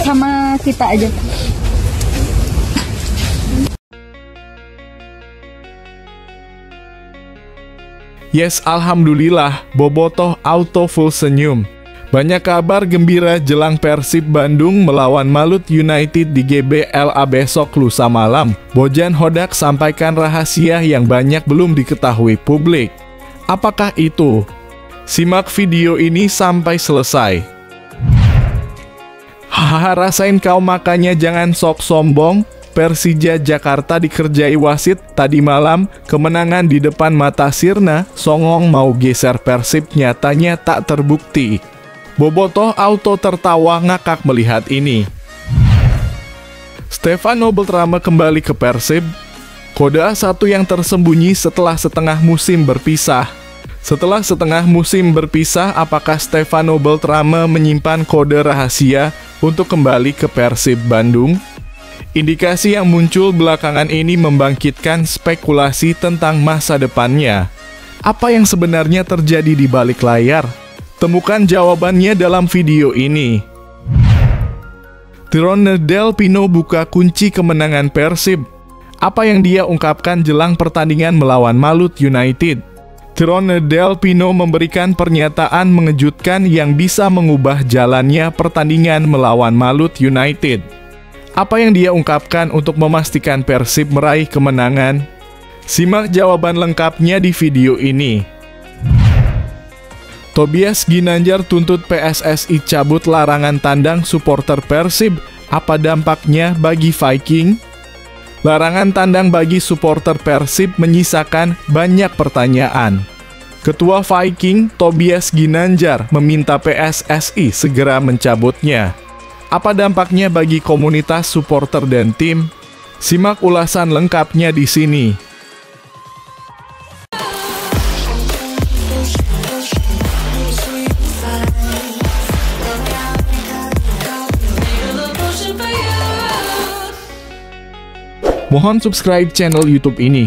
Sama kita aja. Yes, alhamdulillah, Bobotoh auto full senyum. Banyak kabar gembira jelang Persib Bandung melawan Malut United di GBLA besok lusa malam. Bojan Hodak sampaikan rahasia yang banyak belum diketahui publik. Apakah itu? Simak video ini sampai selesai. Hahaha, rasain kau makanya jangan sok sombong. Persija Jakarta dikerjai wasit tadi malam, kemenangan di depan mata sirna, songong mau geser Persib nyatanya tak terbukti. Bobotoh auto tertawa ngakak melihat ini. Stefano Beltrame kembali ke Persib. Kode A1 yang tersembunyi setelah setengah musim berpisah. Setelah setengah musim berpisah, apakah Stefano Beltrame menyimpan kode rahasia untuk kembali ke Persib Bandung? Indikasi yang muncul belakangan ini membangkitkan spekulasi tentang masa depannya. Apa yang sebenarnya terjadi di balik layar? Temukan jawabannya dalam video ini. Tyrone Del Pino buka kunci kemenangan Persib. Apa yang dia ungkapkan jelang pertandingan melawan Malut United? Tyrone Del Pino memberikan pernyataan mengejutkan yang bisa mengubah jalannya pertandingan melawan Malut United. Apa yang dia ungkapkan untuk memastikan Persib meraih kemenangan? Simak jawaban lengkapnya di video ini. Tobias Ginanjar tuntut PSSI cabut larangan tandang supporter Persib. Apa dampaknya bagi Viking? Larangan tandang bagi supporter Persib menyisakan banyak pertanyaan. Ketua Viking, Tobias Ginanjar, meminta PSSI segera mencabutnya. Apa dampaknya bagi komunitas supporter dan tim? Simak ulasan lengkapnya di sini. Mohon subscribe channel YouTube ini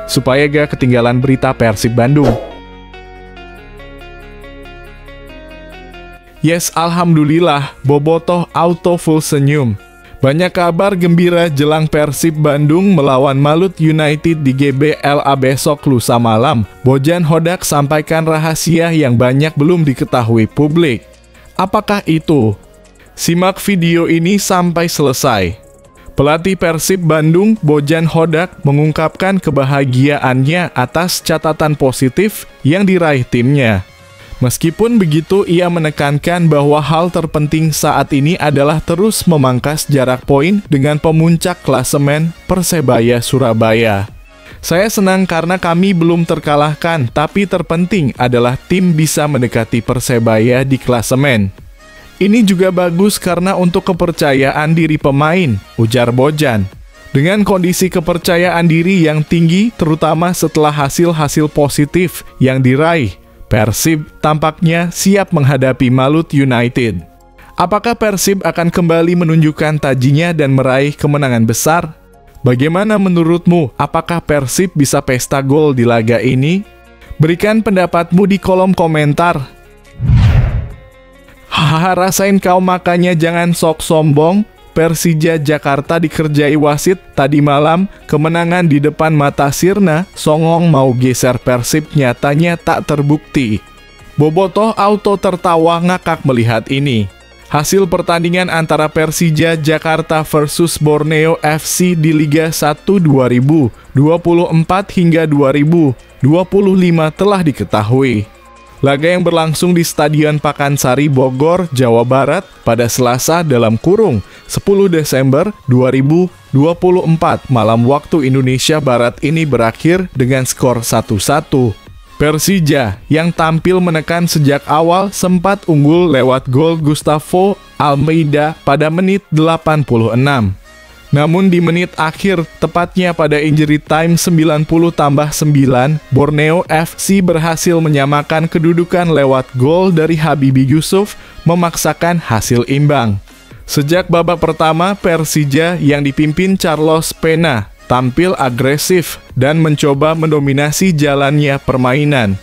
supaya gak ketinggalan berita Persib Bandung. Yes, alhamdulillah, Bobotoh auto full senyum. Banyak kabar gembira jelang Persib Bandung melawan Malut United di GBLA besok lusa malam. Bojan Hodak sampaikan rahasia yang banyak belum diketahui publik. Apakah itu? Simak video ini sampai selesai. Pelatih Persib Bandung, Bojan Hodak, mengungkapkan kebahagiaannya atas catatan positif yang diraih timnya. Meskipun begitu, ia menekankan bahwa hal terpenting saat ini adalah terus memangkas jarak poin dengan pemuncak klasemen Persebaya Surabaya. Saya senang karena kami belum terkalahkan, tapi terpenting adalah tim bisa mendekati Persebaya di klasemen. Ini juga bagus karena untuk kepercayaan diri pemain, ujar Bojan. Dengan kondisi kepercayaan diri yang tinggi, terutama setelah hasil-hasil positif yang diraih, Persib tampaknya siap menghadapi Malut United. Apakah Persib akan kembali menunjukkan tajinya dan meraih kemenangan besar? Bagaimana menurutmu? Apakah Persib bisa pesta gol di laga ini? Berikan pendapatmu di kolom komentar. Hahaha, rasain kau makanya jangan sok sombong. Persija Jakarta dikerjai wasit tadi malam, kemenangan di depan mata sirna, songong mau geser Persib nyatanya tak terbukti. Bobotoh auto tertawa ngakak melihat ini. Hasil pertandingan antara Persija Jakarta versus Borneo FC di Liga 1 2024 hingga 2025 telah diketahui. Laga yang berlangsung di Stadion Pakansari Bogor, Jawa Barat pada Selasa dalam kurung 10 Desember 2024 malam waktu Indonesia Barat ini berakhir dengan skor 1-1. Persija yang tampil menekan sejak awal sempat unggul lewat gol Gustavo Almeida pada menit 86. Namun di menit akhir, tepatnya pada injury time 90+9, Borneo FC berhasil menyamakan kedudukan lewat gol dari Habibi Yusuf, memaksakan hasil imbang. Sejak babak pertama, Persija yang dipimpin Carlos Pena tampil agresif dan mencoba mendominasi jalannya permainan.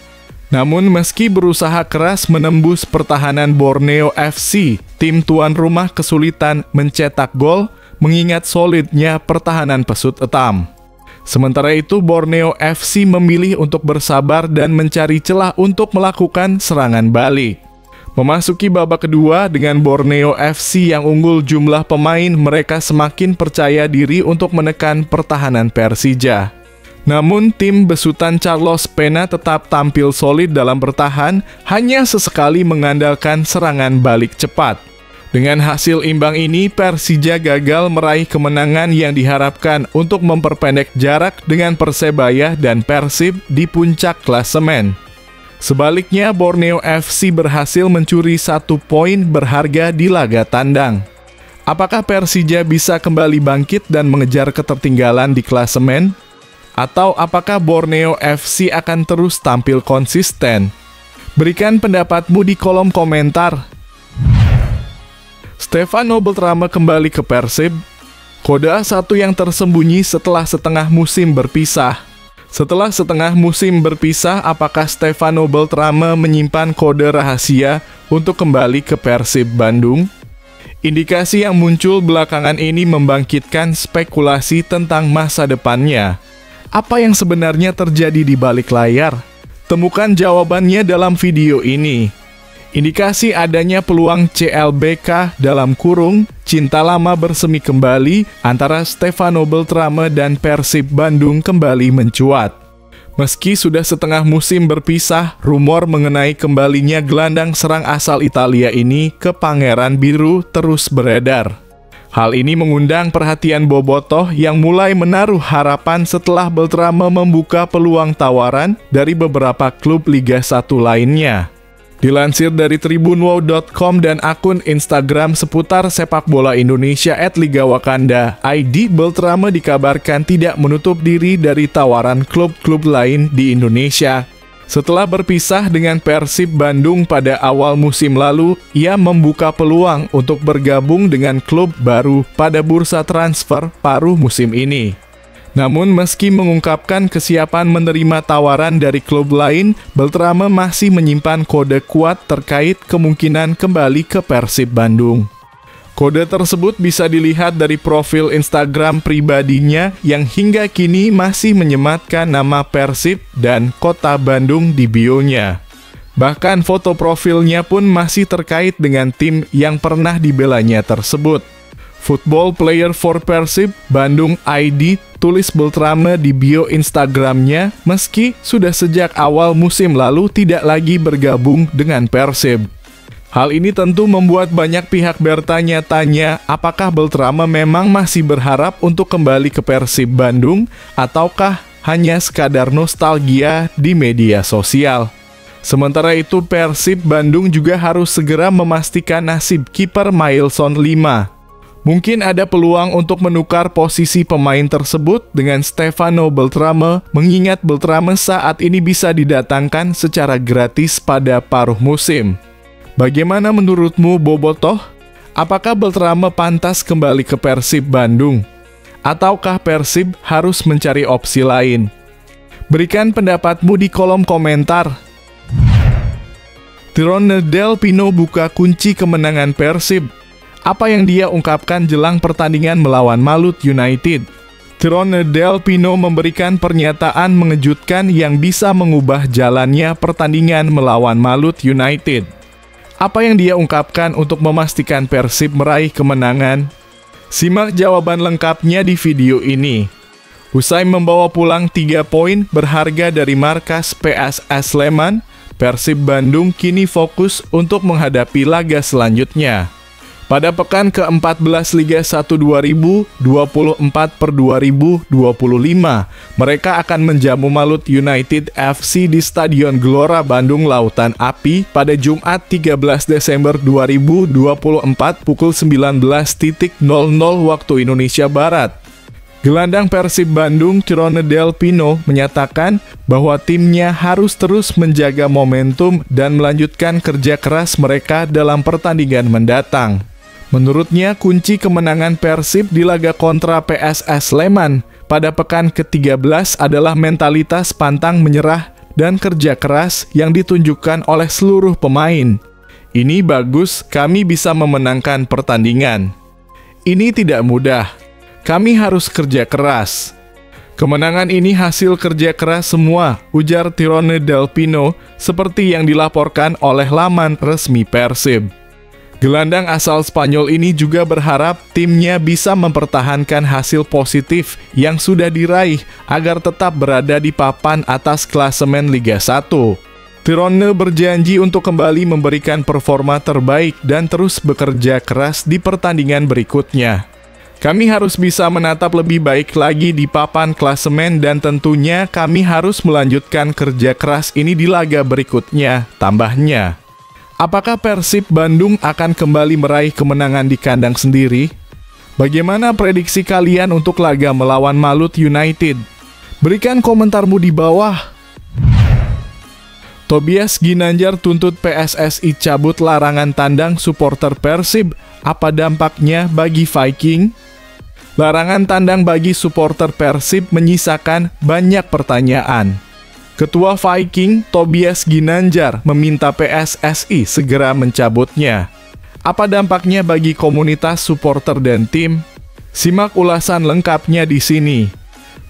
Namun meski berusaha keras menembus pertahanan Borneo FC, tim tuan rumah kesulitan mencetak gol mengingat solidnya pertahanan Pesut Etam. Sementara itu Borneo FC memilih untuk bersabar dan mencari celah untuk melakukan serangan balik. Memasuki babak kedua dengan Borneo FC yang unggul jumlah pemain, mereka semakin percaya diri untuk menekan pertahanan Persija. Namun tim besutan Carlos Pena tetap tampil solid dalam bertahan, hanya sesekali mengandalkan serangan balik cepat. Dengan hasil imbang ini, Persija gagal meraih kemenangan yang diharapkan untuk memperpendek jarak dengan Persebaya dan Persib di puncak klasemen. Sebaliknya, Borneo FC berhasil mencuri 1 poin berharga di laga tandang. Apakah Persija bisa kembali bangkit dan mengejar ketertinggalan di klasemen? Atau apakah Borneo FC akan terus tampil konsisten? Berikan pendapatmu di kolom komentar. Stefano Beltrame kembali ke Persib. Kode A1 yang tersembunyi setelah setengah musim berpisah. Setelah setengah musim berpisah, apakah Stefano Beltrame menyimpan kode rahasia untuk kembali ke Persib Bandung? Indikasi yang muncul belakangan ini membangkitkan spekulasi tentang masa depannya. Apa yang sebenarnya terjadi di balik layar? Temukan jawabannya dalam video ini. Indikasi adanya peluang CLBK dalam kurung cinta lama bersemi kembali antara Stefano Beltrame dan Persib Bandung kembali mencuat. Meski sudah setengah musim berpisah, rumor mengenai kembalinya gelandang serang asal Italia ini ke Pangeran Biru terus beredar. Hal ini mengundang perhatian Bobotoh yang mulai menaruh harapan setelah Beltrame membuka peluang tawaran dari beberapa klub Liga 1 lainnya. Dilansir dari tribunwow.com dan akun Instagram seputar sepak bola Indonesia @ligawakanda.id, Beltrame dikabarkan tidak menutup diri dari tawaran klub-klub lain di Indonesia. Setelah berpisah dengan Persib Bandung pada awal musim lalu, ia membuka peluang untuk bergabung dengan klub baru pada bursa transfer paruh musim ini. Namun meski mengungkapkan kesiapan menerima tawaran dari klub lain, Beltrame masih menyimpan kode kuat terkait kemungkinan kembali ke Persib Bandung. Kode tersebut bisa dilihat dari profil Instagram pribadinya yang hingga kini masih menyematkan nama Persib dan kota Bandung di bio-nya. Bahkan foto profilnya pun masih terkait dengan tim yang pernah dibelanya tersebut. Football Player for Persib Bandung ID tulis Beltrame di bio Instagramnya meski sudah sejak awal musim lalu tidak lagi bergabung dengan Persib. Hal ini tentu membuat banyak pihak bertanya-tanya apakah Beltrame memang masih berharap untuk kembali ke Persib Bandung ataukah hanya sekadar nostalgia di media sosial. Sementara itu Persib Bandung juga harus segera memastikan nasib kiper Mailson Lima. Mungkin ada peluang untuk menukar posisi pemain tersebut dengan Stefano Beltrame mengingat Beltrame saat ini bisa didatangkan secara gratis pada paruh musim. Bagaimana menurutmu Bobotoh? Apakah Beltrame pantas kembali ke Persib Bandung? Ataukah Persib harus mencari opsi lain? Berikan pendapatmu di kolom komentar. Tyrone Del Pino buka kunci kemenangan Persib. Apa yang dia ungkapkan jelang pertandingan melawan Malut United? Tyrone Del Pino memberikan pernyataan mengejutkan yang bisa mengubah jalannya pertandingan melawan Malut United. Apa yang dia ungkapkan untuk memastikan Persib meraih kemenangan? Simak jawaban lengkapnya di video ini. Usai membawa pulang 3 poin berharga dari markas PSS Sleman, Persib Bandung kini fokus untuk menghadapi laga selanjutnya. Pada pekan ke-14 Liga 1 2024/2025, mereka akan menjamu Malut United FC di Stadion Gelora Bandung Lautan Api pada Jumat 13 Desember 2024 pukul 19.00 waktu Indonesia Barat. Gelandang Persib Bandung, Tyrone Del Pino, menyatakan bahwa timnya harus terus menjaga momentum dan melanjutkan kerja keras mereka dalam pertandingan mendatang. Menurutnya, kunci kemenangan Persib di laga kontra PSS Sleman pada pekan ke-13 adalah mentalitas pantang menyerah dan kerja keras yang ditunjukkan oleh seluruh pemain. Ini bagus, kami bisa memenangkan pertandingan. Ini tidak mudah. Kami harus kerja keras. Kemenangan ini hasil kerja keras semua, ujar Tyrone Del Pino, seperti yang dilaporkan oleh laman resmi Persib. Gelandang asal Spanyol ini juga berharap timnya bisa mempertahankan hasil positif yang sudah diraih agar tetap berada di papan atas klasemen Liga 1. Tyrone berjanji untuk kembali memberikan performa terbaik dan terus bekerja keras di pertandingan berikutnya. Kami harus bisa menatap lebih baik lagi di papan klasemen dan tentunya kami harus melanjutkan kerja keras ini di laga berikutnya, tambahnya. Apakah Persib Bandung akan kembali meraih kemenangan di kandang sendiri? Bagaimana prediksi kalian untuk laga melawan Malut United? Berikan komentarmu di bawah. Tobias Ginanjar tuntut PSSI cabut larangan tandang supporter Persib. Apa dampaknya bagi Viking? Larangan tandang bagi supporter Persib menyisakan banyak pertanyaan. Ketua Viking, Tobias Ginanjar, meminta PSSI segera mencabutnya. Apa dampaknya bagi komunitas supporter dan tim? Simak ulasan lengkapnya di sini.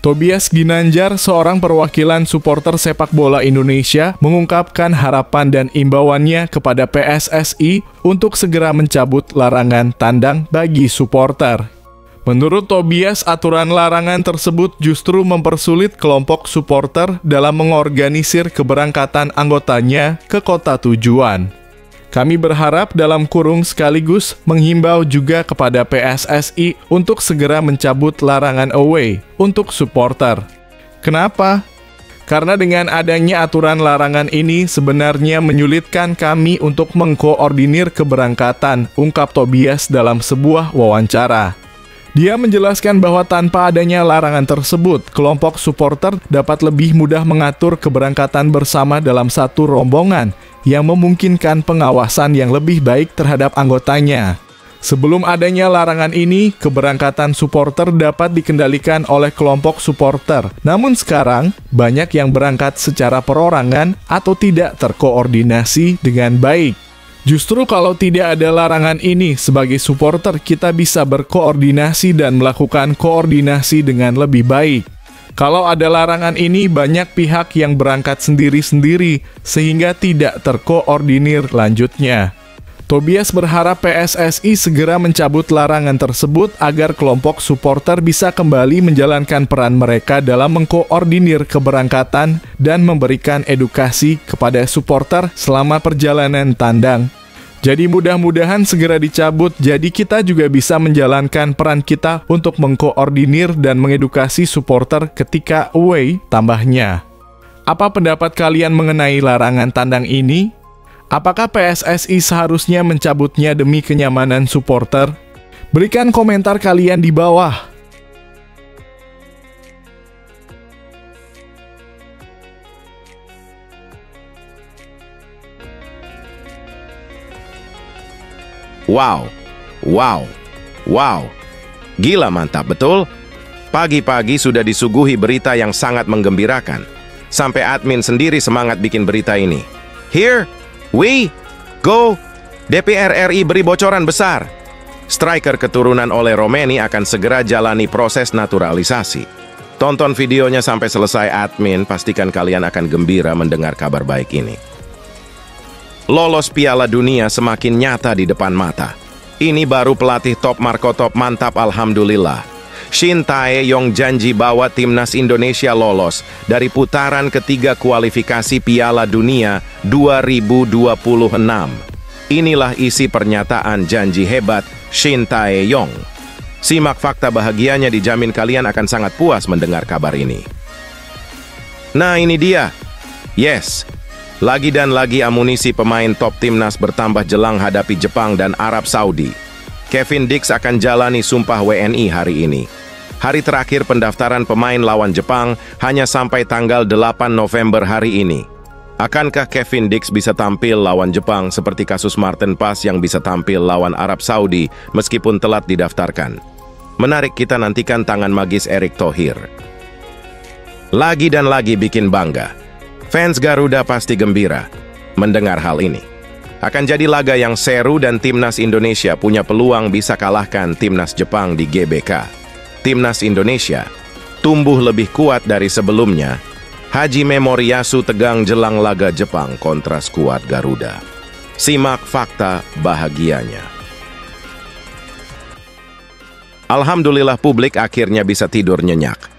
Tobias Ginanjar, seorang perwakilan supporter sepak bola Indonesia, mengungkapkan harapan dan imbauannya kepada PSSI untuk segera mencabut larangan tandang bagi supporter. Menurut Tobias, aturan larangan tersebut justru mempersulit kelompok supporter dalam mengorganisir keberangkatan anggotanya ke kota tujuan. Kami berharap dalam kurung sekaligus menghimbau juga kepada PSSI untuk segera mencabut larangan away untuk supporter. Kenapa? Karena dengan adanya aturan larangan ini sebenarnya menyulitkan kami untuk mengkoordinir keberangkatan, ungkap Tobias dalam sebuah wawancara. Dia menjelaskan bahwa tanpa adanya larangan tersebut, kelompok supporter dapat lebih mudah mengatur keberangkatan bersama dalam satu rombongan yang memungkinkan pengawasan yang lebih baik terhadap anggotanya. Sebelum adanya larangan ini, keberangkatan supporter dapat dikendalikan oleh kelompok supporter. Namun sekarang, banyak yang berangkat secara perorangan atau tidak terkoordinasi dengan baik. Justru kalau tidak ada larangan ini, sebagai supporter kita bisa berkoordinasi dan melakukan koordinasi dengan lebih baik. Kalau ada larangan ini, banyak pihak yang berangkat sendiri-sendiri, sehingga tidak terkoordinir lanjutnya. Tobias berharap PSSI segera mencabut larangan tersebut agar kelompok supporter bisa kembali menjalankan peran mereka dalam mengkoordinir keberangkatan dan memberikan edukasi kepada supporter selama perjalanan tandang. Jadi mudah-mudahan segera dicabut, jadi kita juga bisa menjalankan peran kita untuk mengkoordinir dan mengedukasi supporter ketika away, tambahnya. Apa pendapat kalian mengenai larangan tandang ini? Apakah PSSI seharusnya mencabutnya demi kenyamanan supporter? Berikan komentar kalian di bawah. Wow, wow, wow. Gila mantap, betul? Pagi-pagi sudah disuguhi berita yang sangat menggembirakan. Sampai admin sendiri semangat bikin berita ini. Here we go. DPR RI beri bocoran besar. Striker keturunan oleh Romeni akan segera jalani proses naturalisasi. Tonton videonya sampai selesai admin, pastikan kalian akan gembira mendengar kabar baik ini. Lolos Piala Dunia semakin nyata di depan mata. Ini baru pelatih top Marco Top mantap, alhamdulillah. Shin Tae-yong janji bawa timnas Indonesia lolos dari putaran ketiga kualifikasi Piala Dunia 2026. Inilah isi pernyataan janji hebat Shin Tae-yong. Simak fakta bahagianya, dijamin kalian akan sangat puas mendengar kabar ini. Nah, ini dia. Yes. Lagi dan lagi amunisi pemain top timnas bertambah jelang hadapi Jepang dan Arab Saudi. Kevin Dix akan jalani sumpah WNI hari ini. Hari terakhir pendaftaran pemain lawan Jepang hanya sampai tanggal 8 November hari ini. Akankah Kevin Dix bisa tampil lawan Jepang seperti kasus Martin Paes yang bisa tampil lawan Arab Saudi meskipun telat didaftarkan? Menarik, kita nantikan tangan magis Erick Thohir. Lagi dan lagi bikin bangga. Fans Garuda pasti gembira mendengar hal ini. Akan jadi laga yang seru dan timnas Indonesia punya peluang bisa kalahkan timnas Jepang di GBK. Timnas Indonesia tumbuh lebih kuat dari sebelumnya. Hajime Moriyasu tegang jelang laga Jepang kontra skuad Garuda. Simak fakta bahagianya. Alhamdulillah publik akhirnya bisa tidur nyenyak.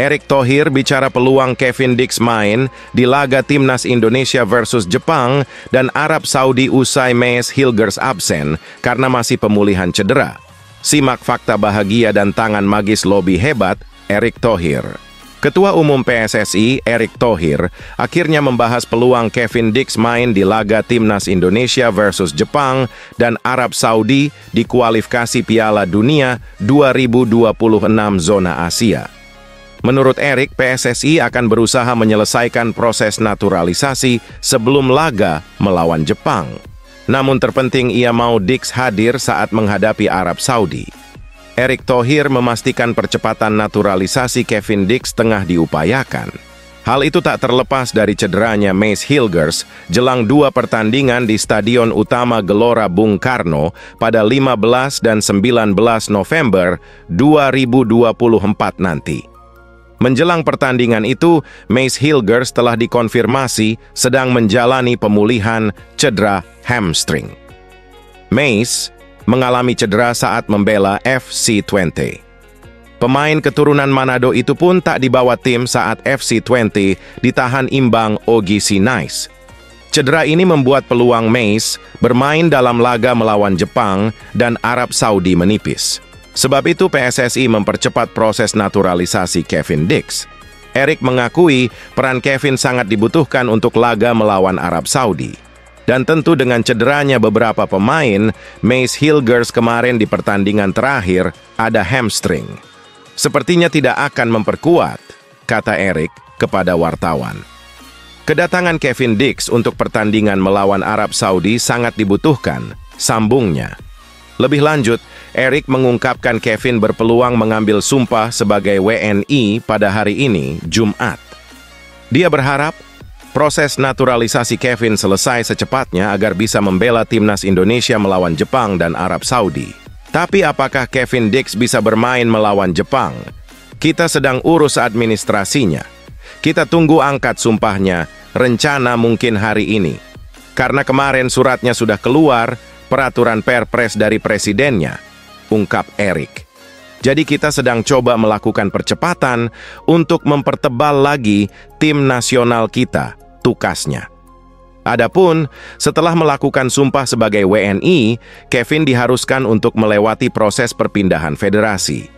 Erick Thohir bicara peluang Kevin Dix main di laga timnas Indonesia versus Jepang dan Arab Saudi usai Maes Hilgers absen karena masih pemulihan cedera. Simak fakta bahagia dan tangan magis lobi hebat Erick Thohir. Ketua Umum PSSI, Erick Thohir, akhirnya membahas peluang Kevin Dix main di laga timnas Indonesia versus Jepang dan Arab Saudi di kualifikasi Piala Dunia 2026 zona Asia. Menurut Erick, PSSI akan berusaha menyelesaikan proses naturalisasi sebelum laga melawan Jepang. Namun terpenting ia mau Dix hadir saat menghadapi Arab Saudi. Erick Thohir memastikan percepatan naturalisasi Kevin Dix tengah diupayakan. Hal itu tak terlepas dari cederanya Maes Hilgers jelang 2 pertandingan di Stadion Utama Gelora Bung Karno pada 15 dan 19 November 2024 nanti. Menjelang pertandingan itu, Maes Hilgers telah dikonfirmasi sedang menjalani pemulihan cedera hamstring. Maes mengalami cedera saat membela FC20. Pemain keturunan Manado itu pun tak dibawa tim saat FC20 ditahan imbang OGC Nice. Cedera ini membuat peluang Maes bermain dalam laga melawan Jepang dan Arab Saudi menipis. Sebab itu PSSI mempercepat proses naturalisasi Kevin Dix. Erick mengakui peran Kevin sangat dibutuhkan untuk laga melawan Arab Saudi. Dan tentu dengan cederanya beberapa pemain, Maes Hilgers kemarin di pertandingan terakhir ada hamstring. Sepertinya tidak akan memperkuat, kata Erick kepada wartawan. Kedatangan Kevin Dix untuk pertandingan melawan Arab Saudi sangat dibutuhkan, sambungnya. Lebih lanjut, Erick mengungkapkan Kevin berpeluang mengambil sumpah sebagai WNI pada hari ini, Jumat. Dia berharap proses naturalisasi Kevin selesai secepatnya agar bisa membela timnas Indonesia melawan Jepang dan Arab Saudi. Tapi apakah Kevin Dix bisa bermain melawan Jepang? Kita sedang urus administrasinya. Kita tunggu angkat sumpahnya, rencana mungkin hari ini. Karena kemarin suratnya sudah keluar, peraturan Perpres dari presidennya, ungkap Erick. Jadi kita sedang coba melakukan percepatan untuk mempertebal lagi tim nasional kita, tukasnya. Adapun, setelah melakukan sumpah sebagai WNI, Kevin diharuskan untuk melewati proses perpindahan federasi.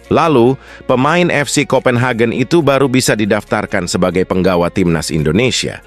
Lalu, pemain FC Copenhagen itu baru bisa didaftarkan sebagai penggawa timnas Indonesia.